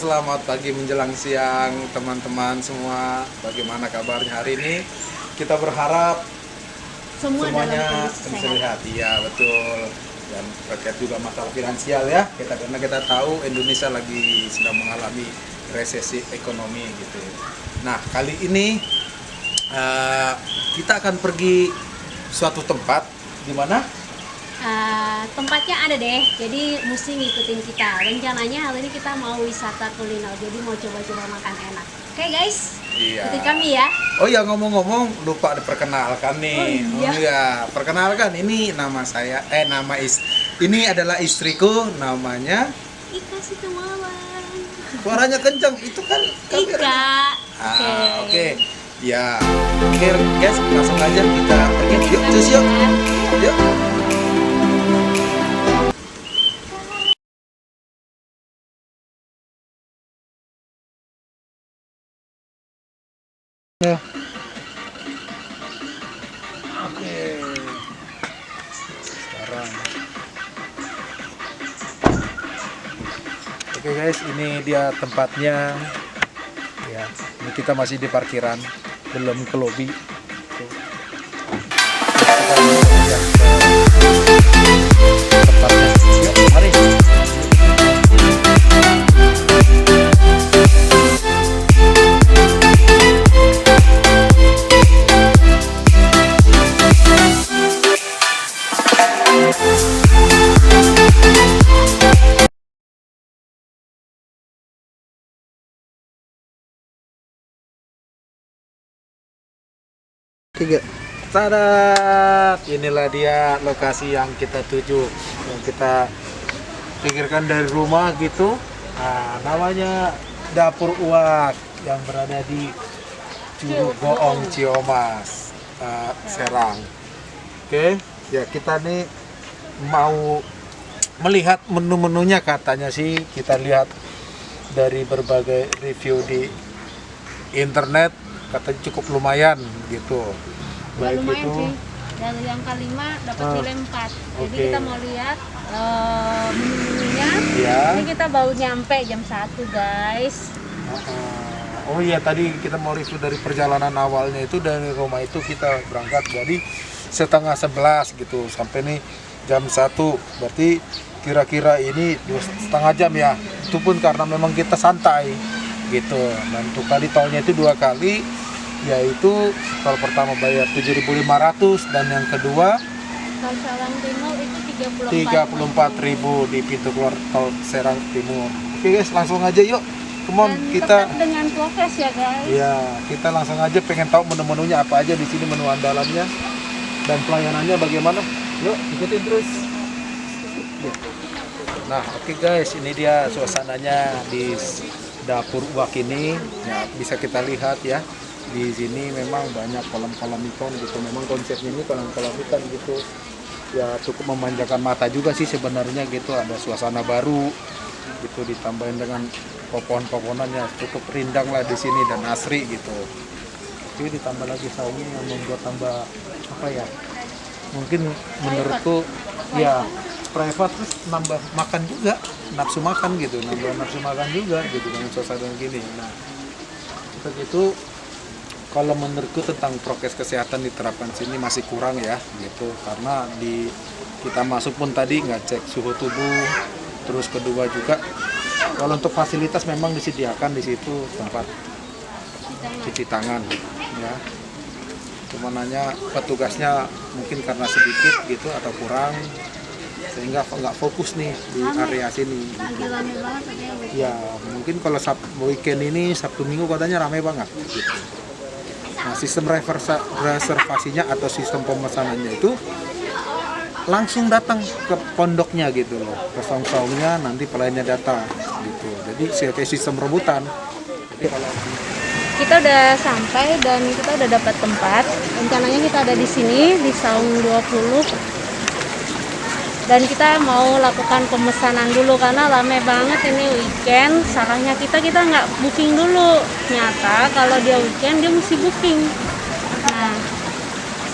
selamat pagi menjelang siang teman-teman semua. Bagaimana kabarnya hari ini? Kita berharap semuanya bisa sehat. Iya, betul. Dan terkait juga masalah finansial ya. Karena kita tahu Indonesia lagi sedang mengalami resesi ekonomi gitu. Nah, kali ini kita akan pergi suatu tempat di mana? Tempatnya ada deh, jadi mesti ngikutin kita. Rencananya hari ini kita mau wisata kuliner, jadi mau coba-coba makan enak. Oke guys, Iya. ikutin kami ya. Oh ya, ngomong-ngomong lupa diperkenalkan nih. Oh iya. Perkenalkan, ini nama saya, ini adalah istriku, namanya Ika Sitomawan. suaranya kencang, itu kan Ika. Oke. Ya, oke guys, langsung aja kita pergi. Yuk, cus yuk. Yuk. Ya. Oke. Sekarang. Oke guys, ini dia tempatnya. Ya, ini kita masih di parkiran, belum ke lobi. Tuh. Kita langsung aja ke tempatnya. Yuk, mari. Tiga. Tada! Inilah dia lokasi yang kita tuju, yang kita pikirkan dari rumah gitu. Nah, namanya Dapur Uwak yang berada di Curug Goong Ciomas, Serang. Oke, ya kita nih mau melihat menu-menunya, katanya sih kita lihat dari berbagai review di internet, katanya cukup lumayan gitu. Baik lumayan itu sih. Dari yang kelima dapat nilai 4. Jadi kita mau lihat menu-menunya. Ya. Ini kita baru nyampe jam 1 guys. Oh iya, tadi kita mau review dari perjalanan awalnya itu, dari rumah itu kita berangkat dari setengah 11 gitu sampai nih jam 1. Berarti kira-kira ini 2,5 jam ya. Itu pun karena memang kita santai gitu. Dan untuk kali tolnya itu 2 kali, yaitu tol pertama bayar 7.500 dan yang kedua Tol Serang Timur itu 34.000 di pintu keluar tol Serang Timur. Oke guys, langsung aja yuk. Come on, dan kita dengan prokes ya guys. ya, kita langsung aja pengen tahu menu-menunya apa aja di sini, menu andalannya dan pelayanannya bagaimana. Yuk, ikutin terus. Ya. Nah, oke guys, ini dia suasananya di Dapur Uwak ini. Ya, bisa kita lihat ya. Di sini memang banyak kolam-kolam ikan gitu. Memang konsepnya ini kolam-kolam ikan gitu. Ya, cukup memanjakan mata juga sih sebenarnya gitu. Ada suasana baru gitu, ditambahin dengan pohon-pohonan ya, cukup rindang lah di sini dan asri gitu. Oke, ditambah lagi saungnya yang membuat tambah apa ya? Mungkin menurutku ya private, terus nambah makan juga, nafsu makan gitu, nambah nafsu makan juga gitu dengan suasana gini. Nah, begitu. Kalau menurutku tentang prokes kesehatan diterapkan sini masih kurang ya gitu, karena kita masuk pun tadi nggak cek suhu tubuh, terus kedua juga kalau untuk fasilitas memang disediakan di situ tempat cuci tangan ya, cuman hanya petugasnya mungkin karena sedikit gitu atau kurang sehingga nggak fokus nih di area sini gitu. Ya mungkin kalau weekend ini Sabtu Minggu katanya ramai banget gitu. Nah, sistem reservasinya atau sistem pemesanannya itu langsung datang ke pondoknya gitu loh, ke saung-saungnya, nanti pelayannya datang gitu. Jadi kayak sistem rebutan. Jadi kalau kita udah sampai dan kita udah dapat tempat. Rencananya kita ada di sini di saung 20. Dan kita mau lakukan pemesanan dulu karena rame banget ini weekend. Salahnya kita nggak booking dulu. Nyata kalau dia weekend dia mesti booking. Nah,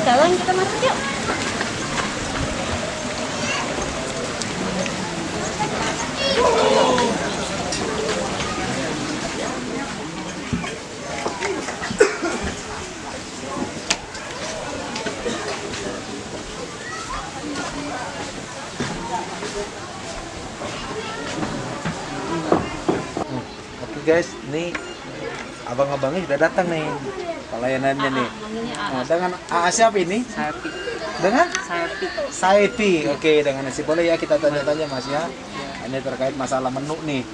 sekarang kita masuk yuk. guys, nih abang-abangnya sudah datang nih pelayanannya nih. Nah, dengan AA siapa ini? Sapi. Dengan Sapi. Saipi. Oke, dengan nasi boleh ya kita tanya-tanya Mas ya. Ini terkait masalah menu nih.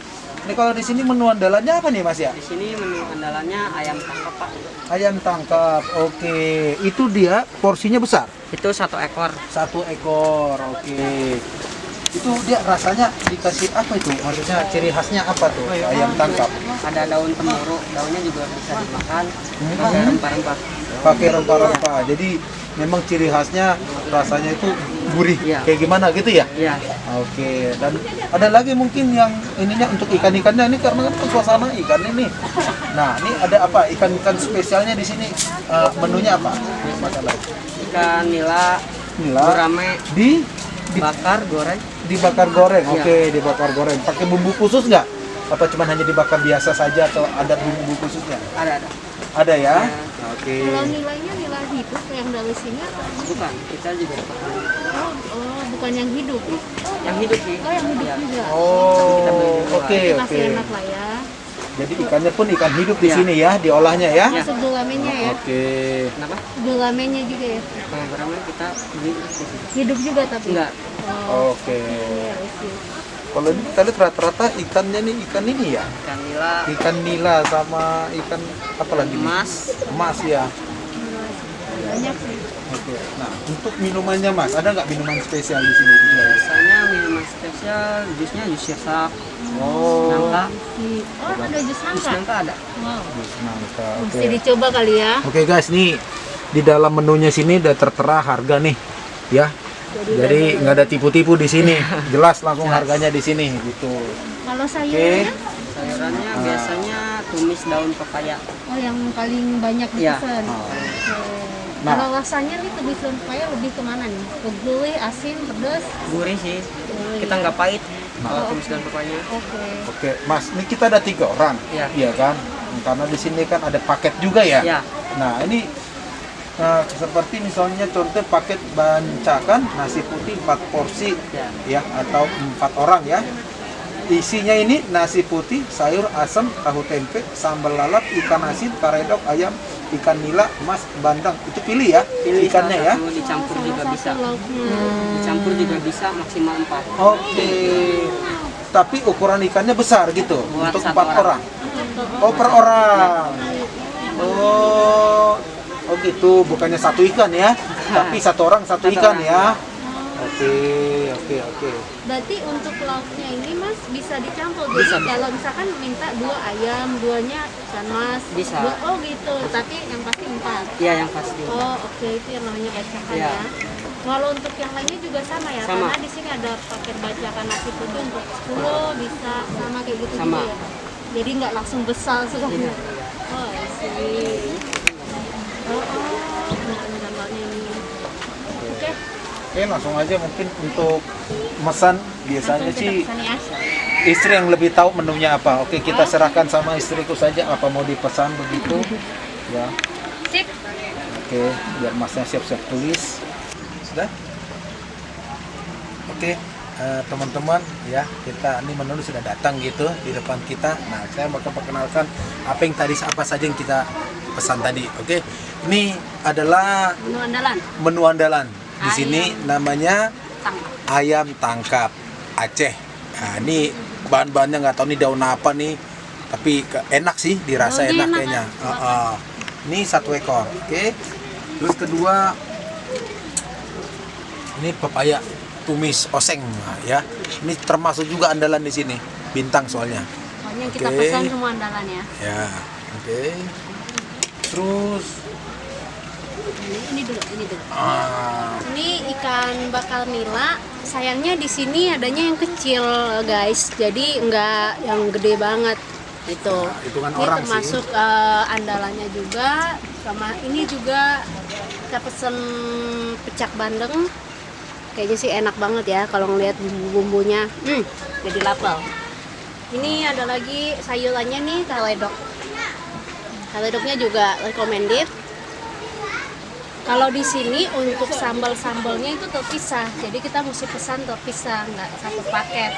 Ini kalau di sini menu andalannya apa nih Mas ya? Di sini menu andalannya ayam tangkap, Pak. Ayam tangkap. Oke, itu dia porsinya besar. Itu 1 ekor. 1 ekor. Oke. Itu dia rasanya dikasih apa itu? Maksudnya ciri khasnya apa tuh? Ayam tangkap. Ada daun temuru, daunnya juga bisa dimakan. Pakai rempah-rempah. Pakai rempah-rempah. Jadi memang ciri khasnya rasanya itu gurih. Iya. Kayak gimana gitu ya? Iya. Oke. Dan ada lagi mungkin yang ininya untuk ikan-ikannya ini karena kan suasana ikan ini. Nah, ini ada apa? Ikan-ikan spesialnya di sini. Menunya apa? Masalah. Ikan nila, Nila gurame, bakar, goreng. dibakar goreng. Iya. Oke, dibakar goreng. Pakai bumbu khusus nggak? Apa cuman hanya dibakar biasa saja atau ada bumbu khususnya? Ada. Ada ya? Iya. Oke. Kalau nilainya nilai hidup yang dari sini atau Bukan, kita juga dapat bukan yang hidup? yang hidup sih. Oh, yang hidup Iya. juga. Oh, Kita beli di luar. oke, Itu oke. masih enak lah ya. Jadi ikannya pun ikan hidup di Iya. sini ya, diolahnya ya? Iya. Masuk gulamennya ya. Oke. Kenapa? Gulamennya juga ya. Kalau gurame kita beli di sini. Hidup juga tapi. Enggak. Oh, Oke. iya, I see. Kalau ini kita lihat rata-rata ikannya nih ikan ini ya? Ikan nila, Ikan nila sama ikan apa lagi? nih? emas. Emas ya. Banyak sih. Oke. Nah, untuk minumannya Mas, ada nggak minuman spesial di sini? Biasanya minuman spesial, jusnya jus sirsak, Oh, nangka. Oh, ada jus Jus nangka. nangka ada. Wow. jus nangka. Mesti Oke. dicoba kali ya. Oke guys, nih di dalam menunya sini udah tertera harga nih, ya. Jadi nggak ada tipu-tipu di sini, jelas langsung harganya di sini gitu. Kalau sayurnya, Sayurannya biasanya tumis daun pepaya. oh yang paling banyak Iya. dipesan. Oh. Oke. Nah. Kalau rasanya nih tumis daun pepaya lebih kemana nih? Ke gulai, asin, pedas? Gurih sih. Gurih. Kita nggak pahit kalau tumis daun pepaya. Oke. Oke, Mas, ini kita ada 3 orang, Iya. iya kan? Karena di sini kan ada paket juga ya. Iya. Nah, ini seperti misalnya contoh paket bancakan nasi putih 4 porsi, Ya. ya, atau 4 orang ya. Isinya ini nasi putih, sayur asam, tahu tempe, sambal lalap, ikan asin, karedok, ayam, ikan nila, emas, bandang. Itu pilih ya, Pilih ikannya ya. salah satu, dicampur juga bisa. Lauknya. Dicampur juga bisa maksimal 4. Oke. Tapi ukuran ikannya besar gitu Buat untuk 1 4 orang. Oh, per orang. Oh gitu, bukannya 1 ikan ya, tapi 1 orang 1 Satu ikan orang. ya. Oke. Berarti untuk lauknya ini Mas bisa dicampur. Bisa, Jadi kalau misalkan minta 2 ayam, 2-nya ikan mas. Bisa. Oh gitu, tapi yang pasti 4. Iya yang pasti. Oh oke, itu yang namanya bacakan Iya. ya. Kalau untuk yang lainnya juga sama ya, Sama. karena di sini ada paket bacakan nasi putih untuk 10 bisa sama kayak gitu Sama. juga ya. Jadi nggak langsung besar sekali. Iya. Oh, I see. Gambarnya ini. Oke, Oke, langsung aja mungkin untuk mesan biasanya langsung sih kita pesan ya. istri yang lebih tahu menunya apa. Oke, kita serahkan sama istriku saja apa mau dipesan begitu. Ya. Sip. Oke, biar masnya siap-siap tulis. Sudah? Oke, teman-teman ya, kita ini menu sudah datang gitu di depan kita. Nah, saya bakal perkenalkan apa yang tadi apa saja yang kita pesan tadi. Oke. Ini adalah Menu andalan. menu andalan. Di sini namanya Tangkap. ayam tangkap Aceh. Nah, ini bahan-bahannya nggak tahu nih daun apa nih, tapi enak sih, dirasa Daunnya enak enak kayaknya. kan? Ini 1 ekor, oke. Terus kedua, ini pepaya tumis oseng, nah, ya. Ini termasuk juga andalan di sini, bintang soalnya. Pokoknya kita Oke. pesan semua andalan ya. Ya, oke. Terus, Ini dulu. ini Ini ikan bakar nila. Sayangnya di sini adanya yang kecil, guys. Jadi nggak yang gede banget gitu. Nah, hitungan Ini orang sih. termasuk andalannya juga. Sama ini juga kita pesen pecak bandeng. Kayaknya sih enak banget ya kalau ngelihat bumbu-bumbunya. Jadi lapar. Ini ada lagi sayurannya nih, kaledok. Kaledoknya juga recommended. Kalau di sini untuk sambal-sambalnya itu terpisah, jadi kita mesti pesan terpisah, nggak satu paket.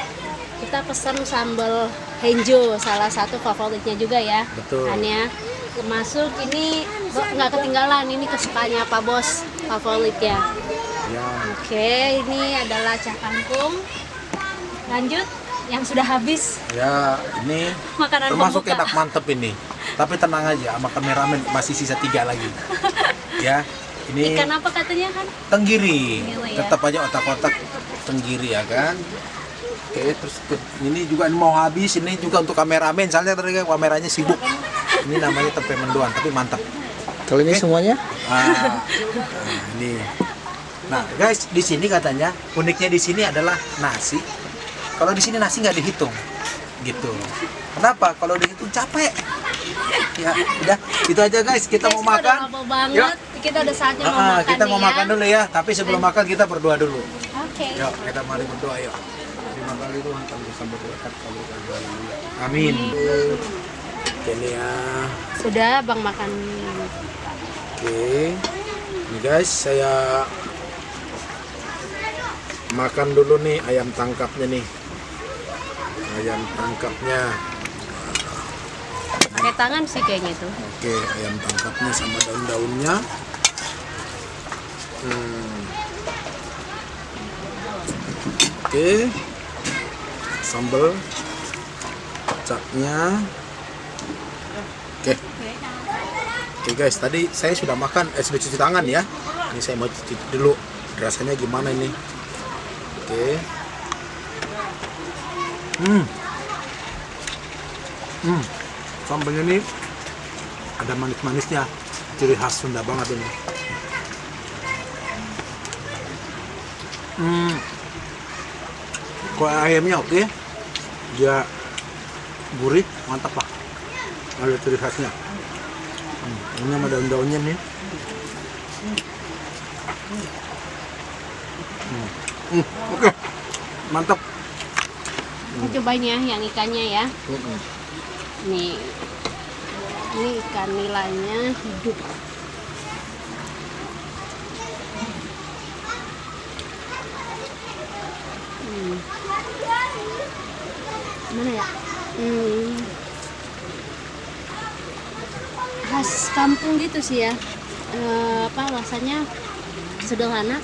kita pesan sambal henjo, salah satu favoritnya juga ya. Betul. Kan ya. Termasuk ini nggak ketinggalan, ini kesukaannya Pak Bos, favoritnya. Ya. Oke, ini adalah cah kangkung. Lanjut, yang sudah habis. Ya, ini Makanan termasuk pembuka. enak, mantep ini. Tapi tenang aja, sama kameramen masih sisa 3 lagi. Ya, ini Ikan apa katanya kan? tenggiri. Tenggiri, ya. Tetap aja otak-otak tenggiri ya kan. Oke, terus ini juga mau habis, ini juga untuk kameramen. Soalnya tadi kameranya sibuk. Ini namanya tempe mendoan, tapi mantap. Kalau ini semuanya? Ah, nah, ini. Nah, guys, di sini katanya uniknya di sini adalah nasi. Kalau di sini nasi nggak dihitung, gitu. Kenapa? Kalau dihitung capek. Ya, udah itu aja guys. Kita mau makan. Udah lama banget. Yuk. Kita udah saatnya mau makan Kita mau nih, makan dulu ya. Tapi sebelum makan kita berdoa dulu. Oke. Yuk, kita mari berdoa yuk. Terima kasih Tuhan kami bisa berdoa. Amin. Ini ya. Sudah Bang makan. Oke, ini guys saya makan dulu nih ayam tangkapnya nih. Ayam tangkapnya. Pakai tangan sih kayaknya itu. Oke, ayam tangkapnya sama daun-daunnya. Oke, sambal kacangnya. Oke. Oke guys, tadi saya sudah makan, sudah cuci tangan ya. Ini saya mau cuci dulu, rasanya gimana ini? Oke. Sambalnya ini ada manis-manisnya, ciri khas Sunda banget ini. Kok ayamnya oke, dia gurih, mantap lah. Ada ciri khasnya. Ini sama daun-daunnya nih. Oke, mantap. Kita cobain ya yang ikannya ya. Nih, ini ikan nilainya hidup. Mana ya? Khas kampung gitu sih ya. Rasanya sederhana,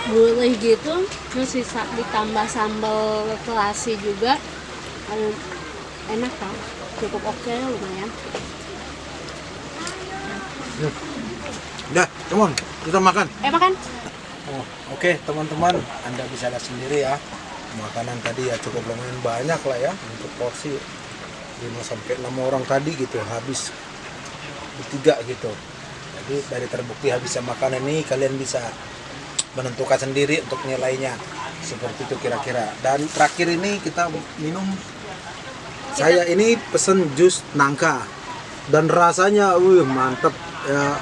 gurih gitu, terus bisa ditambah sambal terasi juga. Enak kan? Cukup oke, lumayan. Udah, come on, kita makan. Makan? Oh, oke, teman-teman, Anda bisa lihat sendiri ya. Makanan tadi ya cukup lumayan banyak lah ya untuk porsi 5-6 orang tadi gitu habis bertiga gitu. Jadi dari terbukti habisnya makanan ini kalian bisa menentukan sendiri untuk nilainya seperti itu kira-kira. Dan terakhir ini kita minum. Saya ini pesen jus nangka dan rasanya mantep.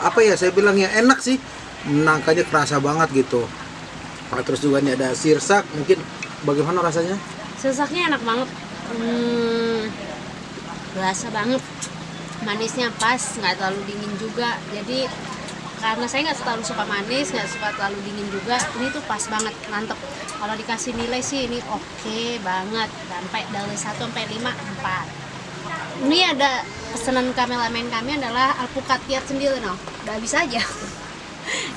Apa ya saya bilang ya, enak sih, nangkanya kerasa banget gitu. Nah, terus juga ini ada sirsak, mungkin bagaimana rasanya? Sirsaknya enak banget. Berasa banget. Manisnya pas, nggak terlalu dingin juga. Jadi karena saya nggak terlalu suka manis, nggak suka terlalu dingin juga, ini tuh pas banget, mantep. Kalau dikasih nilai sih ini oke banget. Sampai dari 1 sampai 5, 4. Ini ada pesanan kameramen kami adalah alpukat tiat sendiri no. Udah habis aja.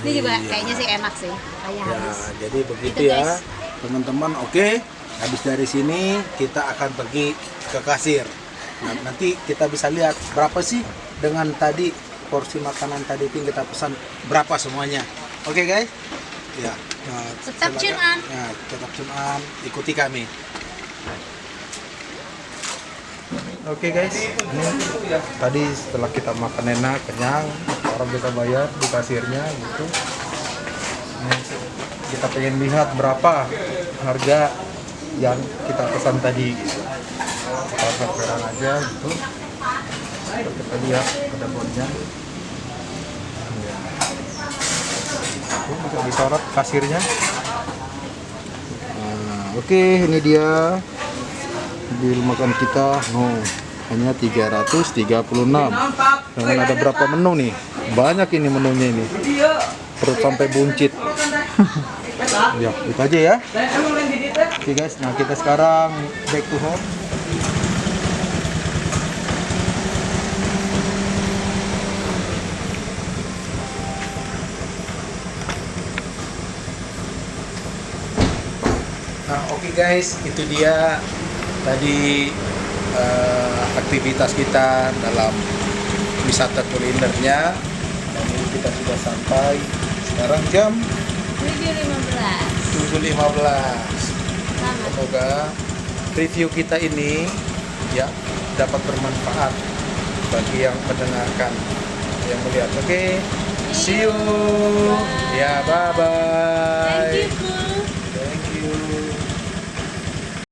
Ini juga kayaknya sih enak sih. Kayak Ya, habis. jadi begitu Gitu, ya, guys. teman-teman. Oke, habis dari sini kita akan pergi ke kasir. Nah, nanti kita bisa lihat berapa sih dengan tadi porsi makanan tadi itu yang kita pesan, berapa semuanya. Oke guys, ya. Nah, Tetap silakan. tune on. Ya, tetap tune on, ikuti kami. Oke guys, ini tadi setelah kita makan enak, kenyang, orang kita bayar di kasirnya gitu. Ini kita pengen lihat berapa harga yang kita pesan tadi. Kita peran aja gitu. Kita lihat ada bonnya. Ini bisa disorot kasirnya. Nah, oke, ini dia bil makan kita. Hanya 336. Dan ada berapa menu nih? Banyak ini menunya ini. Perut sampai buncit. Ya, itu aja ya. Oke. Oke guys, nah kita sekarang back to home. Nah oke guys, itu dia tadi aktivitas kita dalam wisata kulinernya. Dan ini kita sudah sampai. Sekarang jam 7.15. 7.15. Selamat. Semoga review kita ini ya dapat bermanfaat bagi yang mendengarkan, yang melihat. Oke, see you. Ya, bye.